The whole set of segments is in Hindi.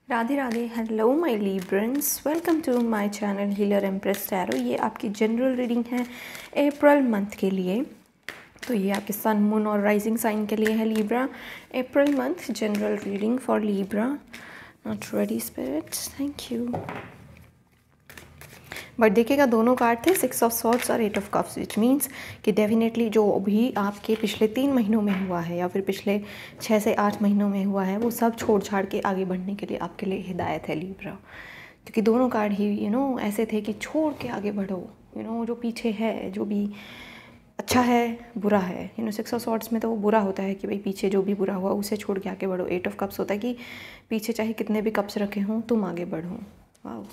Radhe Radhe. Hello my Librans, welcome to my channel Healer Empress Tarot. ये आपकी जनरल रीडिंग है अप्रैल मंथ के लिए। तो ये आपके सन, मून और राइजिंग साइन के लिए है Libra. April month general reading for Libra. Not ready spirits, thank you. But देखिएगा दोनों कार्ड थे 6 ऑफ सॉर्ड्स और 8 ऑफ कप्स, विच मीन्स कि डेफिनेटली जो भी आपके पिछले 3 महीनों में हुआ है या फिर पिछले 6 से 8 महीनों में हुआ है वो सब छोड़ छाड़ के आगे बढ़ने के लिए आपके लिए हिदायत है लीब्रा। क्योंकि दोनों कार्ड ही ऐसे थे कि छोड़ के आगे बढ़ो। जो पीछे है, जो भी अच्छा है बुरा है, 6 ऑफ सॉर्ड्स में तो वो बुरा होता है कि भाई पीछे जो भी बुरा हुआ उसे छोड़ के आगे बढ़ो। 8 ऑफ कप्स होता है कि पीछे चाहे कितने भी कप्स रखे हों तुम आगे बढ़ो। वाह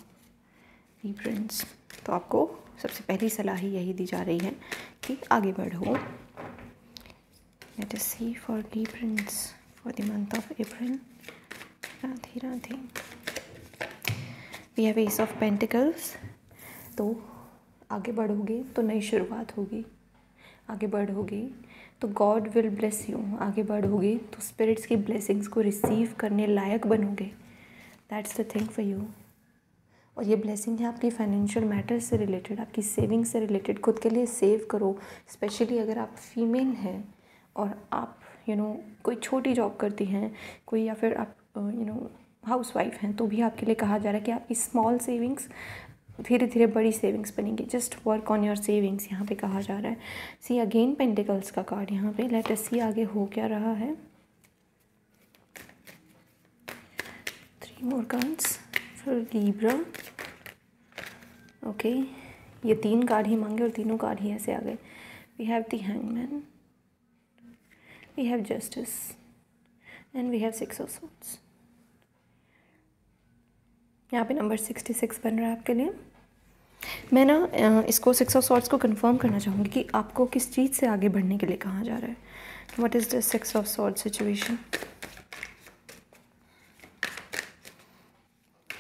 लीब्रंस, तो आपको सबसे पहली सलाह ही यही दी जा रही है कि आगे बढ़ो। Let us see for Librans for the month of April. Radhe Radhe. We have ace of pentacles. तो आगे बढ़ोगे तो नई शुरुआत होगी, आगे बढ़ोगे तो गॉड विल ब्लेस यू, आगे बढ़ोगे तो स्पिरिट्स की ब्लेसिंग्स को रिसीव करने लायक बनोगे। That's the thing for you. और ये ब्लेसिंग है आपकी फाइनेंशियल मैटर्स से रिलेटेड, आपकी सेविंग से रिलेटेड। खुद के लिए सेव करो, स्पेशली अगर आप फीमेल हैं और आप कोई छोटी जॉब करती हैं, कोई या फिर आप हाउस वाइफ हैं, तो भी आपके लिए कहा जा रहा है कि आपकी स्मॉल सेविंग्स धीरे धीरे बड़ी सेविंग्स बनेंगी। Just work on your savings यहाँ पे कहा जा रहा है। सी अगेन पेंटिकल्स का कार्ड यहाँ पे। लेट अस सी आगे हो क्या रहा है। 3 more cards for Libra. Okay, ये 3 कार्ड ही मांगे और तीनों कार्ड ही ऐसे आ गए। We have the hangman, we have justice and we have 6 of swords. यहाँ पे नंबर 66 बन रहा है आपके लिए। मैं इसको 6 ऑफ सॉर्ड्स को कंफर्म करना चाहूँगी कि आपको किस चीज़ से आगे बढ़ने के लिए कहा जा रहा है। What is the 6 of swords situation?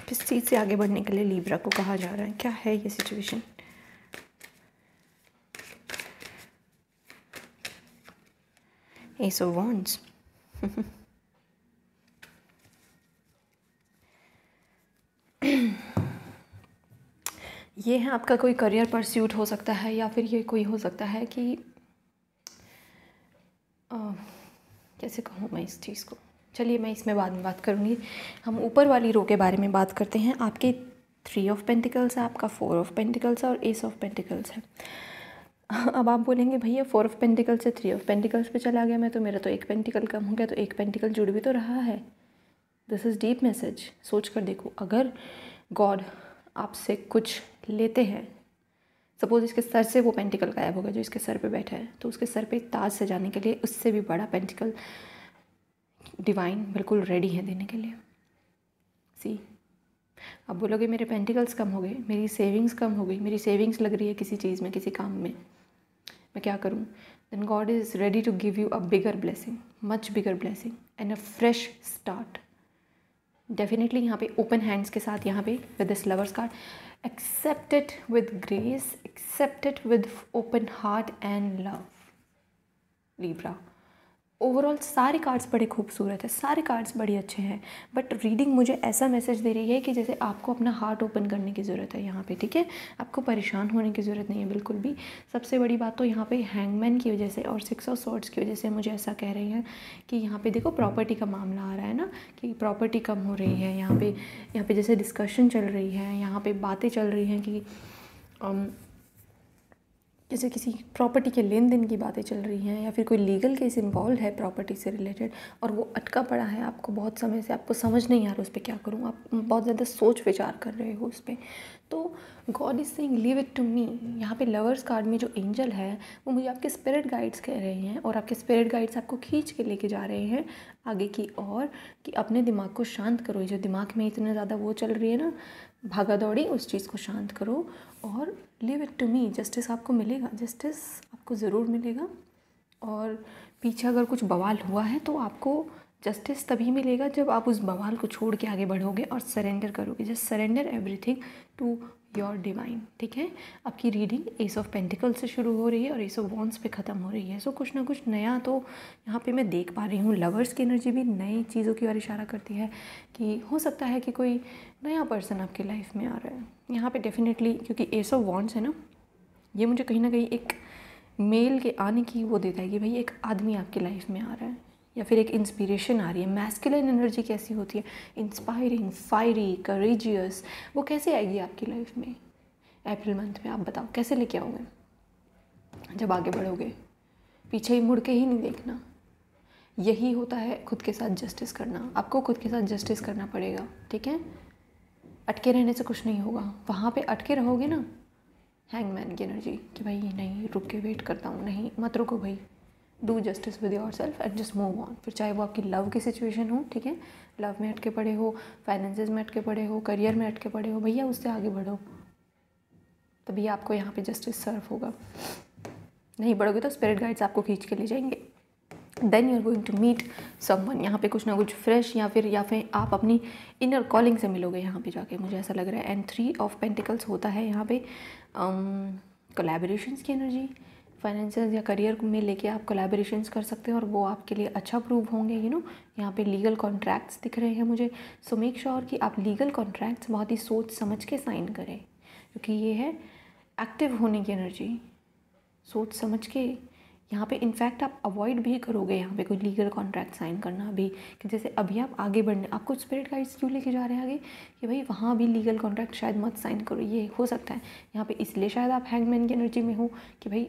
किस चीज़ से आगे बढ़ने के लिए लीब्रा को कहा जा रहा है? क्या है ये सिचुएशन? S of wands. ये है आपका कोई करियर परस्यूट हो सकता है, या फिर ये कोई हो सकता है कि कैसे कहूँ मैं इस चीज़ को। चलिए मैं इसमें बाद में बात करूँगी। हम ऊपर वाली रो के बारे में बात करते हैं। आपके 3 ऑफ पेंटिकल्स है, आपका 4 ऑफ पेंटिकल्स है और एस ऑफ पेंटिकल्स है। अब आप बोलेंगे भैया 4 ऑफ पेंटिकल्स से 3 ऑफ पेंटिकल्स पे चला गया मैं, तो मेरा तो एक पेंटिकल कम हो गया, तो एक पेंटिकल जुड़ भी तो रहा है। This is deep message. सोच कर देखो, अगर गॉड आपसे कुछ लेते हैं, सपोज इसके सर से वो पेंटिकल गायब होगा जो इसके सर पे बैठा है, तो उसके सर पे ताज सजाने के लिए उससे भी बड़ा पेंटिकल डिवाइन बिल्कुल रेडी है देने के लिए। सी, अब बोलोगे मेरे पेंटिकल्स कम हो गए, मेरी सेविंग्स कम हो गई, मेरी सेविंग्स लग रही है किसी चीज़ में, किसी काम में, मैं क्या करूँ? Then God is ready to give you a bigger blessing, much bigger blessing and a fresh start. Definitely यहाँ पे ओपन हैंड्स के साथ, यहाँ पे with this lovers card, accept it with grace, accept it with open heart and love Libra. Overall सारे कार्ड्स बड़े खूबसूरत है, सारे कार्ड्स बड़े अच्छे हैं, बट रीडिंग मुझे ऐसा मैसेज दे रही है कि जैसे आपको अपना हार्ट ओपन करने की ज़रूरत है यहाँ पे, ठीक है? आपको परेशान होने की ज़रूरत नहीं है बिल्कुल भी। सबसे बड़ी बात तो यहाँ पे हैंगमैन की वजह से और 6 ऑफ सॉर्ड्स की वजह से मुझे ऐसा कह रही हैं कि यहाँ पे देखो प्रॉपर्टी का मामला आ रहा है ना, कि प्रॉपर्टी कम हो रही है यहाँ पे जैसे डिस्कशन चल रही है, यहाँ पे बातें चल रही हैं कि जैसे किसी प्रॉपर्टी के लेन देन की बातें चल रही हैं, या फिर कोई लीगल केस इन्वॉल्व है प्रॉपर्टी से रिलेटेड और वो अटका पड़ा है आपको बहुत समय से, आपको समझ नहीं आ रहा उस पर क्या करूँ, आप बहुत ज़्यादा सोच विचार कर रहे हो उस पर। तो God is saying leave it to me. यहाँ पे लवर्स कार्ड में जो एंजल है वो मुझे आपके स्पिरिट गाइड्स कह रहे हैं, और आपके स्पिरिट गाइड्स आपको खींच के लेके जा रहे हैं आगे की ओर, कि अपने दिमाग को शांत करो। जो दिमाग में इतने ज़्यादा वो चल रही है ना, भागा दौड़ी, उस चीज़ को शांत करो और leave it to me. Justice आपको मिलेगा, जस्टिस आपको ज़रूर मिलेगा। और पीछे अगर कुछ बवाल हुआ है तो आपको जस्टिस तभी मिलेगा जब आप उस बवाल को छोड़ के आगे बढ़ोगे और सरेंडर करोगे। Just surrender everything to your divine. ठीक है, आपकी रीडिंग एस ऑफ पेंटिकल से शुरू हो रही है और एस ऑफ वॉन्ड्स पे ख़त्म हो रही है। सो कुछ ना कुछ नया तो यहाँ पे मैं देख पा रही हूँ। लवर्स की एनर्जी भी नई चीज़ों की ओर इशारा करती है कि हो सकता है कि कोई नया पर्सन आपकी लाइफ में आ रहा है यहाँ पे डेफिनेटली, क्योंकि एस ऑफ वॉन्ड्स है ना, ये मुझे कहीं ना कहीं एक मेल के आने की वो देता है कि भाई एक आदमी आपकी लाइफ में आ रहा है या फिर एक इंस्पिरेशन आ रही है। मैस्कुलिन एनर्जी कैसी होती है, इंस्पायरिंग, फायरी, करेजियस, वो कैसे आएगी आपकी लाइफ में अप्रैल मंथ में? आप बताओ कैसे लेके आओगे जब आगे बढ़ोगे? पीछे ही मुड़ के ही नहीं देखना। यही होता है खुद के साथ जस्टिस करना। आपको खुद के साथ जस्टिस करना पड़ेगा। ठीक है, अटके रहने से कुछ नहीं होगा। वहाँ पे अटके रहोगे ना, हैंगमैन की एनर्जी कि भाई नहीं रुक के वेट करता हूँ, नहीं मत रुको भाई, do justice with your self and just move on. फिर चाहे वो आपकी लव की सिचुएशन हो, ठीक है, लव में अटके पड़े हो, फाइनेंसेस में अटके पड़े हो, करियर में अटके पड़े हो, भैया उससे आगे बढ़ो, तभी आपको यहाँ पे जस्टिस सर्व होगा। नहीं बढ़ोगे तो स्पिरिट गाइड्स आपको खींच के ले जाएंगे। Then you are going to meet someone, यहाँ पे कुछ ना कुछ फ्रेश, या फिर आप अपनी इनर कॉलिंग से मिलोगे यहाँ पे जाके, मुझे ऐसा लग रहा है। एंड 3 ऑफ पेंटिकल्स होता है यहाँ पे कोलैबोरेशंस की एनर्जी। फाइनेंसेस या करियर में लेके आप कोलैबोरेशंस कर सकते हैं और वो आपके लिए अच्छा प्रूव होंगे। यहाँ पे लीगल कॉन्ट्रैक्ट्स दिख रहे हैं मुझे। सो मेक श्योर कि आप लीगल कॉन्ट्रैक्ट्स बहुत ही सोच समझ के साइन करें, क्योंकि ये है एक्टिव होने की एनर्जी। सोच समझ के यहाँ पे इनफैक्ट आप अवॉइड भी करोगे यहाँ पे कोई लीगल कॉन्ट्रैक्ट साइन करना अभी, कि जैसे अभी आप आगे बढ़ने, आपको स्पिरिट गाइड्स क्यों लेके जा रहे हैं आगे कि भाई वहाँ भी लीगल कॉन्ट्रैक्ट शायद मत साइन करो। ये हो सकता है यहाँ पे इसलिए शायद आप हैंगमैन की एनर्जी में हो कि भाई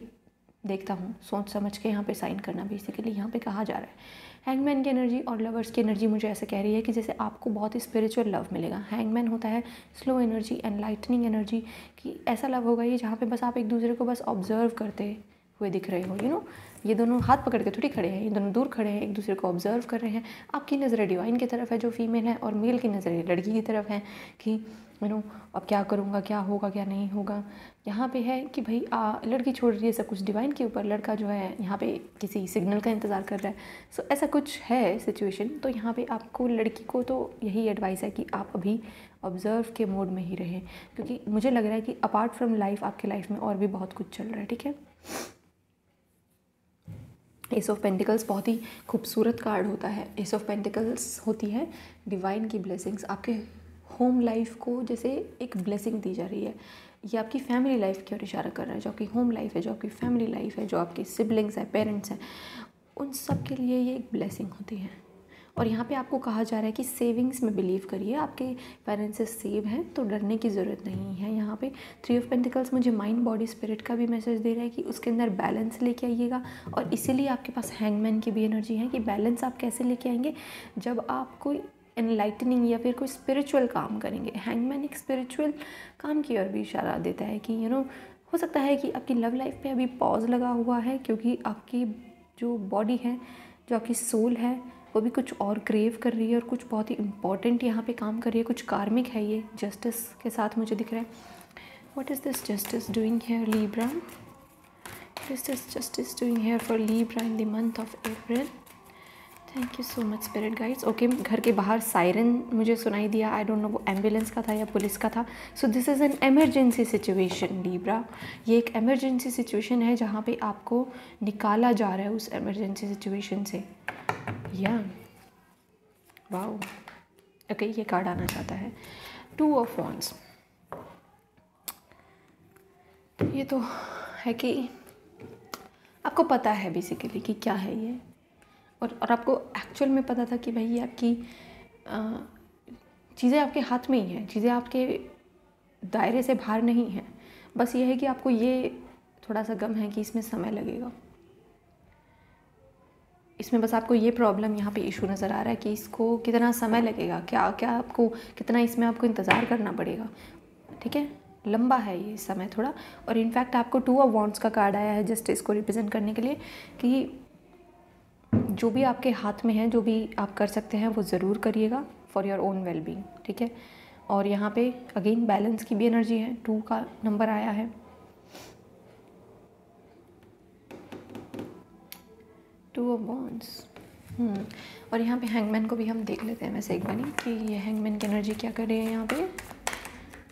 देखता हूँ, सोच समझ के यहाँ पे साइन करना बेसिकली यहाँ पे कहा जा रहा है। हैंगमैन की एनर्जी और लवर्स की एनर्जी मुझे ऐसे कह रही है कि जैसे आपको बहुत ही स्पिरिचुअल लव मिलेगा। हैंगमैन होता है स्लो एनर्जी, एनलाइटनिंग एनर्जी, कि ऐसा लव होगा ये जहाँ पे बस आप एक दूसरे को बस ऑब्जर्व करते हुए दिख रहे हो। ये दोनों हाथ पकड़ के थोड़ी खड़े हैं, ये दोनों दूर खड़े हैं, एक दूसरे को ऑब्जर्व कर रहे हैं। आपकी नज़रें डिवाइन की तरफ है जो फीमेल है, और मेल की नज़रें लड़की की तरफ है कि अब क्या करूँगा, क्या होगा, क्या नहीं होगा। यहाँ पे है कि भाई लड़की छोड़ रही है सब कुछ डिवाइन के ऊपर, लड़का जो है यहाँ पे किसी सिग्नल का इंतज़ार कर रहा है। सो ऐसा कुछ है सिचुएशन। तो यहाँ पे आपको, लड़की को तो यही एडवाइस है कि आप अभी ऑब्जर्व के मोड में ही रहें, क्योंकि मुझे लग रहा है कि अपार्ट फ्रॉम लाइफ आपके लाइफ में और भी बहुत कुछ चल रहा है। ठीक है, एस ऑफ पेंटिकल्स बहुत ही खूबसूरत कार्ड होता है। एस ऑफ पेंटिकल्स होती है डिवाइन की ब्लेसिंग्स। आपके होम लाइफ को जैसे एक ब्लेसिंग दी जा रही है। ये आपकी फैमिली लाइफ की ओर इशारा कर रहा है। जो आपकी होम लाइफ है, जो आपकी फैमिली लाइफ है, जो आपके सिबलिंग्स हैं, पेरेंट्स हैं, उन सब के लिए ये एक ब्लेसिंग होती है। और यहाँ पे आपको कहा जा रहा है कि सेविंग्स में बिलीव करिए। आपके फाइनेंसेस सेव हैं तो डरने की ज़रूरत नहीं है। यहाँ पे 3 ऑफ पेंटिकल्स मुझे माइंड, बॉडी, स्पिरिट का भी मैसेज दे रहा है कि उसके अंदर बैलेंस लेके आइएगा। और इसीलिए आपके पास हैंगमैन की भी एनर्जी है कि बैलेंस आप कैसे लेके आएंगे जब आप कोई एनलाइटनिंग या फिर कोई स्पिरिचुअल काम करेंगे। हैंगमैन एक स्पिरिचुअल काम की ओर भी इशारा देता है कि हो सकता है कि आपकी लव लाइफ पे अभी पॉज लगा हुआ है, क्योंकि आपकी जो बॉडी है, जो आपकी सोल है, वो भी कुछ और क्रेव कर रही है और कुछ बहुत ही इंपॉर्टेंट यहाँ पे काम कर रही है। कुछ कार्मिक है ये जस्टिस के साथ मुझे दिख रहा है। What is this justice doing here Libra? What is this justice doing here for Libra in the month of April? Thank you so much spirit guides. Okay, घर के बाहर सायरन मुझे सुनाई दिया। आई डोंट नो वो एम्बुलेंस का था या पुलिस का था। So this is an emergency situation Libra. ये एक एमरजेंसी सिचुएशन है जहाँ पे आपको निकाला जा रहा है उस एमरजेंसी सिचुएशन से। या वाओ, ओके, ये कार्ड आना चाहता है 2 ऑफ वॉन्ड्स। ये तो है कि आपको पता है बेसिकली कि क्या है ये, और आपको एक्चुअल में पता था कि भाई ये आपकी चीज़ें आपके हाथ में ही हैं, चीज़ें आपके दायरे से बाहर नहीं हैं। बस ये है कि आपको ये थोड़ा सा गम है कि इसमें समय लगेगा। इसमें बस आपको ये प्रॉब्लम, यहाँ पे इशू नज़र आ रहा है कि इसको कितना समय लगेगा, क्या क्या आपको कितना इसमें आपको इंतज़ार करना पड़ेगा। ठीक है, लंबा है ये समय थोड़ा। और इनफैक्ट आपको 2 ऑफ वॉन्ड्स का कार्ड आया है जस्टिस को रिप्रेजेंट करने के लिए कि जो भी आपके हाथ में है, जो भी आप कर सकते हैं वो ज़रूर करिएगा फॉर योर ओन वेलबींग। ठीक है, और यहाँ पे अगेन बैलेंस की भी एनर्जी है। 2 का नंबर आया है। 2 ऑफ वॉन्ड्स। और यहाँ पे हैंगमैन को भी हम देख लेते हैं वैसे एक बार कि ये हैंगमैन की एनर्जी क्या कर रही है यहाँ पे।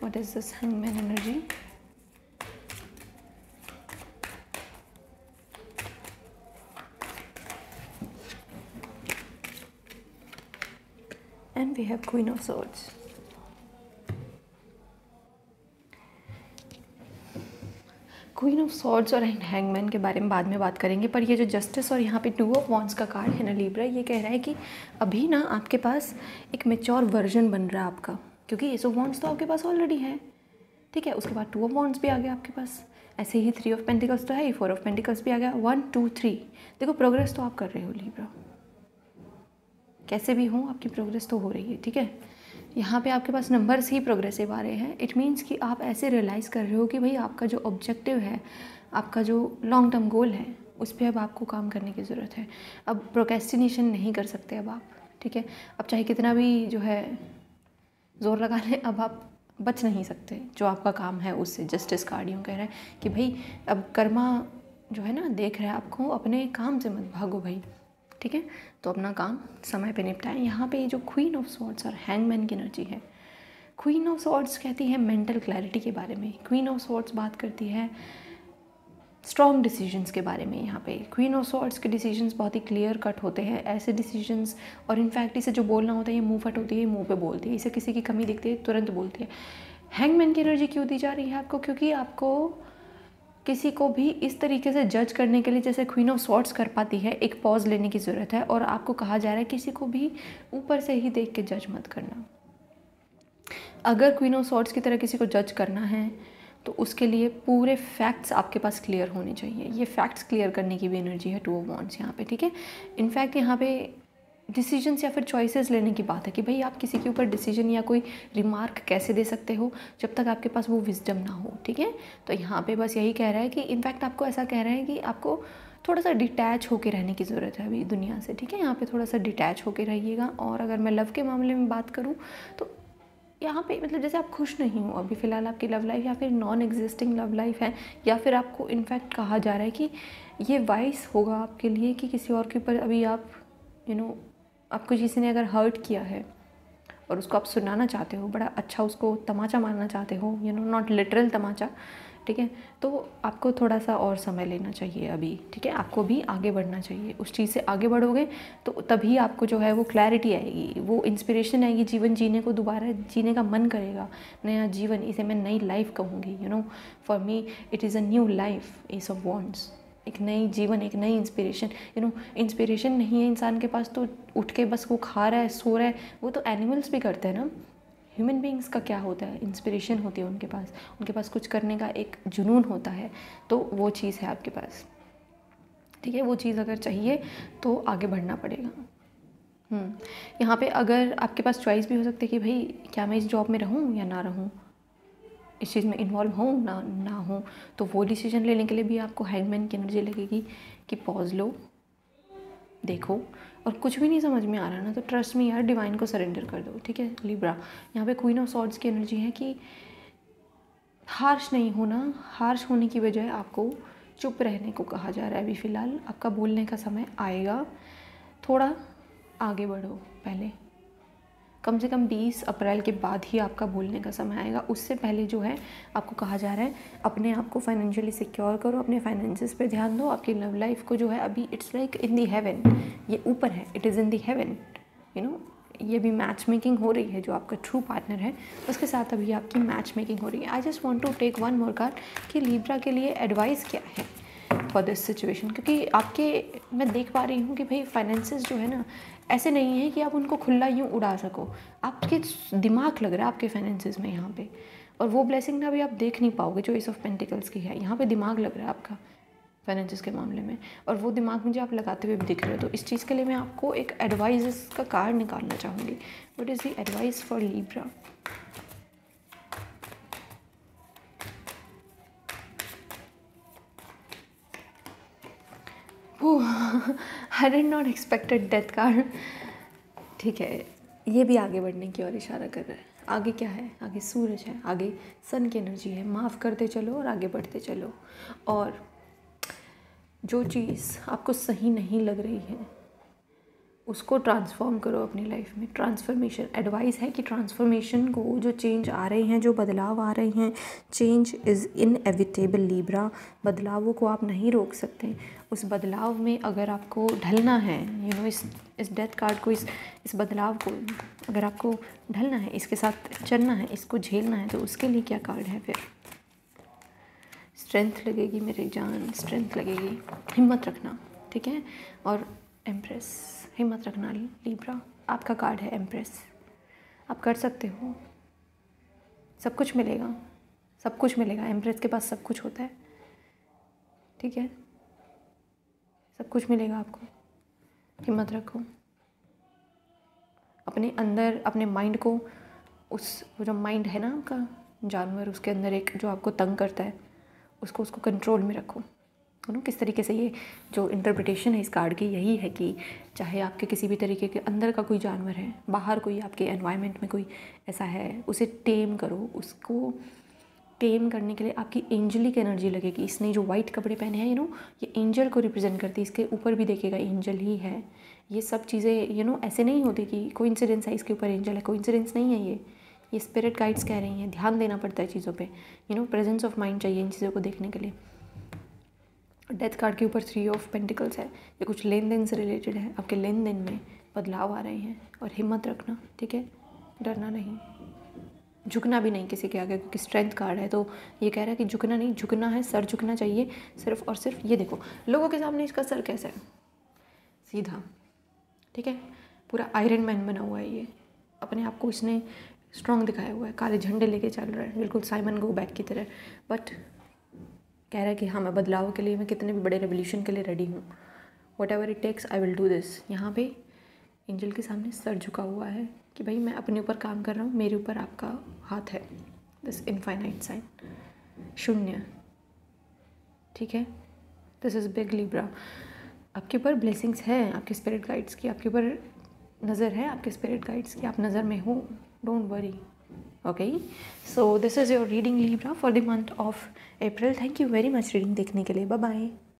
What is this hangman energy? And we have queen of swords. Queen of swords और हैंगमैन के बारे में बाद में बात करेंगे, पर ये जो जस्टिस और यहाँ पे टू ऑफ वॉन्ड्स का कार्ड है ना लिब्रा, ये कह रहा है कि अभी ना आपके पास एक मेच्योर वर्जन बन रहा है आपका, क्योंकि एस ऑफ वॉन्ड्स तो आपके पास ऑलरेडी है, ठीक है। उसके बाद टू ऑफ वॉन्ड्स भी आ गया आपके पास, ऐसे ही थ्री ऑफ पेंटिकल्स तो है ही, फोर ऑफ पेंटिकल्स भी आ गया, 1 2 3। देखो प्रोग्रेस तो आप कर रहे हो लिब्रा, कैसे भी हो आपकी प्रोग्रेस तो हो रही है, ठीक है। यहाँ पे आपके पास नंबर्स ही प्रोग्रेसिव आ रहे हैं। इट मीन्स कि आप ऐसे रियलाइज़ कर रहे हो कि भाई आपका जो ऑब्जेक्टिव है, आपका जो लॉन्ग टर्म गोल है, उस पर अब आपको काम करने की ज़रूरत है। अब प्रोक्रेस्टिनेशन नहीं कर सकते अब आप, ठीक है। अब चाहे कितना भी जो है ज़ोर लगा लें, अब आप बच नहीं सकते जो आपका काम है उससे। जस्टिस कार्ड यूँ कह रहा है कि भाई अब कर्मा जो है ना देख रहे हैं आपको, अपने काम से मत भागो भाई, ठीक है। तो अपना काम समय पे निपटाएं। यहाँ पे जो क्वीन ऑफ सॉर्ड्स और हैंगमैन की एनर्जी है, क्वीन ऑफ सॉर्ड्स कहती है मेंटल क्लैरिटी के बारे में, क्वीन ऑफ सॉर्ड्स बात करती है स्ट्रॉन्ग डिसीजंस के बारे में। यहाँ पे क्वीन ऑफ सॉर्ड्स के डिसीजंस बहुत ही क्लियर कट होते हैं, ऐसे डिसीजंस, और इनफैक्ट इसे जो बोलना होता है ये मुँह फट होती है, मुँह पे बोलती है, इसे किसी की कमी दिखती है तुरंत बोलती है। हैंगमैन की एनर्जी क्यों दी जा रही है आपको? क्योंकि आपको किसी को भी इस तरीके से जज करने के लिए जैसे क्वीन ऑफ सॉर्ड्स कर पाती है, एक पॉज लेने की ज़रूरत है। और आपको कहा जा रहा है किसी को भी ऊपर से ही देख के जज मत करना। अगर क्वीन ऑफ सॉर्ड्स की तरह किसी को जज करना है तो उसके लिए पूरे फैक्ट्स आपके पास क्लियर होने चाहिए। ये फैक्ट्स क्लियर करने की भी एनर्जी है टू ऑफ वॉन्ड्स यहाँ पे, ठीक है। इनफैक्ट यहाँ पे डिसीजंस या फिर चॉइसेस लेने की बात है कि भाई आप किसी के ऊपर डिसीजन या कोई रिमार्क कैसे दे सकते हो जब तक आपके पास वो विजडम ना हो, ठीक है। तो यहाँ पे बस यही कह रहा है कि इनफैक्ट आपको ऐसा कह रहा है कि आपको थोड़ा सा डिटैच होके रहने की ज़रूरत है अभी दुनिया से, ठीक है। यहाँ पे थोड़ा सा डिटैच होके रहिएगा। और अगर मैं लव के मामले में बात करूँ तो यहाँ पे मतलब जैसे आप खुश नहीं हो अभी फ़िलहाल आपकी लव लाइफ, या फिर नॉन एग्जिस्टिंग लव लाइफ है, या फिर आपको इनफैक्ट कहा जा रहा है कि ये वाइस होगा आपके लिए कि किसी और के ऊपर अभी आप आपको किसी ने अगर हर्ट किया है और उसको आप सुनाना चाहते हो, बड़ा अच्छा उसको तमाचा मारना चाहते हो, नॉट लिटरल तमाचा, ठीक है। तो आपको थोड़ा सा और समय लेना चाहिए अभी, ठीक है। आपको भी आगे बढ़ना चाहिए, उस चीज़ से आगे बढ़ोगे तो तभी आपको जो है वो क्लैरिटी आएगी, वो इंस्पिरेशन आएगी, जीवन जीने को दोबारा जीने का मन करेगा, नया जीवन, इसे मैं नई लाइफ कहूँगी। For me it is a new life, S of wands, एक नई जीवन, एक नई इंस्पिरेशन। इंस्पिरेशन नहीं है इंसान के पास तो उठ के बस वो खा रहा है, सो रहा है, वो तो एनिमल्स भी करते हैं ना। ह्यूमन बीइंग्स का क्या होता है, इंस्पिरेशन होती है उनके पास कुछ करने का एक जुनून होता है, तो वो चीज़ है आपके पास, ठीक है। वो चीज़ अगर चाहिए तो आगे बढ़ना पड़ेगा। यहाँ पे अगर आपके पास चॉइस भी हो सकती है कि भाई क्या मैं इस जॉब में रहूँ या ना रहूँ, इस चीज़ में इन्वॉल्व हूँ ना हूँ, तो वो डिसीजन लेने के लिए भी आपको हैंगमैन की एनर्जी लगेगी कि पॉज लो, देखो, और कुछ भी नहीं समझ में आ रहा ना तो ट्रस्ट में यार डिवाइन को सरेंडर कर दो, ठीक है लिब्रा। यहाँ पे क्वीन ऑफ सॉर्ड्स की एनर्जी है कि हार्श नहीं होना, हार्श होने की बजाय आपको चुप रहने को कहा जा रहा है अभी फ़िलहाल। आपका बोलने का समय आएगा, थोड़ा आगे बढ़ो, पहले कम से कम 20 अप्रैल के बाद ही आपका बोलने का समय आएगा। उससे पहले जो है आपको कहा जा रहा है अपने आप को फाइनेंशियली सिक्योर करो, अपने फाइनेंसेस पे ध्यान दो। आपकी लव लाइफ को जो है अभी it's like in the heaven, ये ऊपर है, it is in the heaven, ये भी मैच मेकिंग हो रही है। जो आपका ट्रू पार्टनर है उसके साथ अभी आपकी मैच मेकिंग हो रही है। I just want to take one more card कि लिब्रा के लिए एडवाइस क्या है फॉर दिस सिचुएशन, क्योंकि आपके मैं देख पा रही हूँ कि भाई फाइनेंसेस जो है ना ऐसे नहीं है कि आप उनको खुला यूँ उड़ा सको, आपके दिमाग लग रहा है आपके फाइनेंसेस में यहाँ पे, और वो ब्लेसिंग ना भी आप देख नहीं पाओगे जो एस ऑफ पेंटिकल्स की है। यहाँ पे दिमाग लग रहा है आपका फाइनेंसेस के मामले में, और वो दिमाग मुझे आप लगाते हुए भी दिख रहे हो। तो इस चीज़ के लिए मैं आपको एक एडवाइस का कार्ड निकालना चाहूँगी। What is the advice for Libra? I did not expected death card, ठीक है। ये भी आगे बढ़ने की ओर इशारा कर रहा है। आगे क्या है? आगे सूरज है, आगे सन की एनर्जी है। माफ़ करते चलो और आगे बढ़ते चलो, और जो चीज़ आपको सही नहीं लग रही है उसको ट्रांसफॉर्म करो अपनी लाइफ में। ट्रांसफॉर्मेशन एडवाइस है कि ट्रांसफॉर्मेशन को, जो चेंज आ रहे हैं, जो बदलाव आ रहे हैं, चेंज इज़ इनएविटेबल लिब्रा। बदलावों को आप नहीं रोक सकते। उस बदलाव में अगर आपको ढलना है, इस डेथ कार्ड को, इस बदलाव को अगर आपको ढलना है, इसके साथ चलना है, इसको झेलना है, तो उसके लिए क्या कार्ड है फिर? स्ट्रेंथ लगेगी मेरी जान, स्ट्रेंथ लगेगी। हिम्मत रखना, ठीक है। और एम्प्रेस, हिम्मत रखना लिब्रा। आपका कार्ड है एम्प्रेस। आप कर सकते हो, सब कुछ मिलेगा, सब कुछ मिलेगा। एम्प्रेस के पास सब कुछ होता है, ठीक है, सब कुछ मिलेगा आपको। हिम्मत रखो। अपने अंदर, अपने माइंड को, वो जो माइंड है ना आपका जानवर, उसके अंदर एक जो आपको तंग करता है, उसको कंट्रोल में रखो। किस तरीके से, ये जो इंटरप्रिटेशन है इस कार्ड की यही है कि चाहे आपके किसी भी तरीके के अंदर का कोई जानवर है, बाहर कोई आपके एनवायरनमेंट में कोई ऐसा है, उसे टेम करो। उसको टेम करने के लिए आपकी एंजलिक एनर्जी लगेगी। इसने जो वाइट कपड़े पहने हैं ये एंजल को रिप्रेजेंट करती है। इसके ऊपर भी देखिएगा एंजल ही है। ये सब चीज़ें ऐसे नहीं होती कि कोइंसिडेंस है इसके ऊपर एंजल है, कोइंसिडेंस नहीं है ये स्पिरिट गाइड्स कह रही हैं। ध्यान देना पड़ता है चीज़ों पे, प्रेजेंस ऑफ माइंड चाहिए इन चीज़ों को देखने के लिए। डेथ कार्ड के ऊपर 3 ऑफ पेंटिकल्स है। ये कुछ लेन देन से रिलेटेड है। आपके लेन देन में बदलाव आ रहे हैं, और हिम्मत रखना, ठीक है। डरना नहीं, झुकना भी नहीं किसी के आगे, क्योंकि स्ट्रेंथ कार्ड है। तो ये कह रहा है कि झुकना नहीं, झुकना है, सर झुकना चाहिए सिर्फ और सिर्फ। ये देखो लोगों के सामने इसका सर कैसा है, सीधा, ठीक है। पूरा आयरन मैन बना हुआ है ये। अपने आप को इसने स्ट्रॉन्ग दिखाया हुआ है, काले झंडे लेके चल रहा है, बिल्कुल साइमन गो बैक की तरह। बट कह रहा है कि हाँ, मैं बदलाव के लिए, मैं कितने भी बड़े रेवोल्यूशन के लिए रेडी हूँ। Whatever it takes I will do this. यहाँ पे एंजल के सामने सर झुका हुआ है कि भाई मैं अपने ऊपर काम कर रहा हूँ, मेरे ऊपर आपका हाथ है। दिस इनफाइनाइट साइन, शून्य, ठीक है। This is big Libra. आपके ऊपर ब्लेसिंग्स है, आपके स्पिरिट गाइड्स की, आपके ऊपर नज़र है, आपके स्पिरिट गाइड्स की। आप नज़र में हो, don't worry. Okay, so this is your reading Libra for the month of April. Thank you very much reading देखने के लिए. Bye bye.